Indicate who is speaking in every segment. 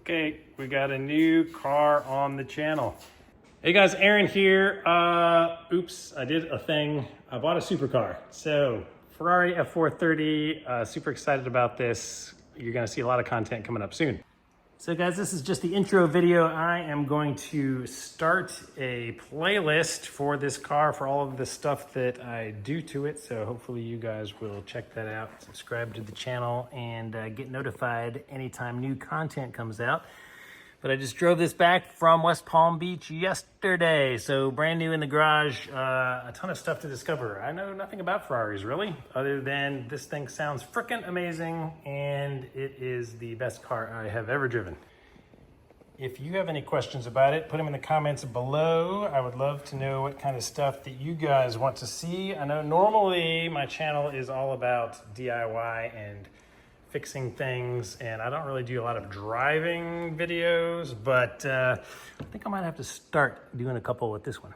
Speaker 1: Okay, we got a new car on the channel. Hey guys, Aaron here. Oops, I did a thing. I bought a supercar. So Ferrari F430, super excited about this. You're gonna see a lot of content coming up soon. So guys, this is just the intro video. I am going to start a playlist for this car for all of the stuff that I do to it. So hopefully you guys will check that out, subscribe to the channel, and get notified anytime new content comes out. But I just drove this back from West Palm Beach yesterday. So brand new in the garage, a ton of stuff to discover. I know nothing about Ferraris really, other than this thing sounds freaking amazing and it is the best car I have ever driven. If you have any questions about it, put them in the comments below. I would love to know what kind of stuff that you guys want to see. I know normally my channel is all about DIY and fixing things, and I don't really do a lot of driving videos, but I think I might have to start doing a couple with this one.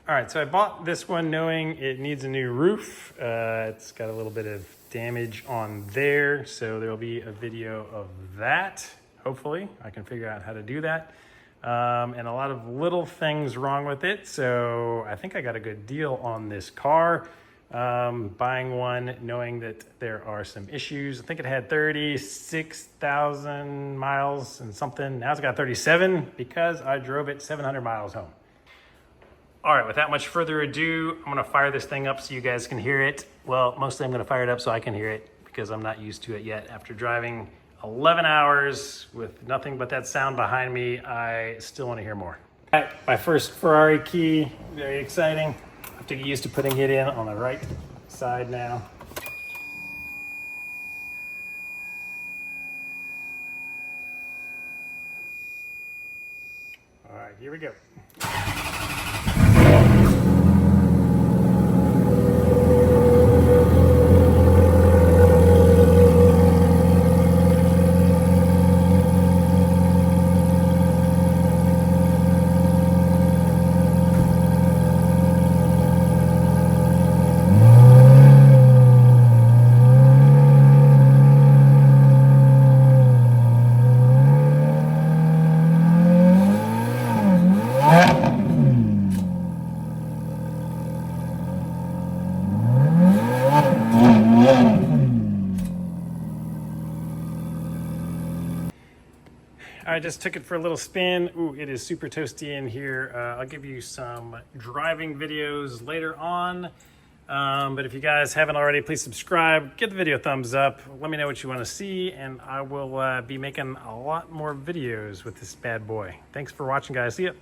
Speaker 1: All right, so I bought this one knowing it needs a new roof. It's got a little bit of damage on there, so there'll be a video of that. Hopefully, I can figure out how to do that. And a lot of little things wrong with it, so I think I got a good deal on this car. Buying one knowing that there are some issues. I think it had 36,000 miles and something. Now it's got 37 because I drove it 700 miles home. All right, without much further ado, I'm gonna fire this thing up so you guys can hear it. Well, mostly I'm gonna fire it up so I can hear it because I'm not used to it yet. After driving 11 hours with nothing but that sound behind me, I still wanna hear more. All right, my first Ferrari key, very exciting. I have to get used to putting it in on the right side now. All right, here we go. I just took it for a little spin. Ooh, it is super toasty in here. I'll give you some driving videos later on. But if you guys haven't already, please subscribe, give the video a thumbs up. Let me know what you want to see, and I will be making a lot more videos with this bad boy. Thanks for watching, guys. See ya.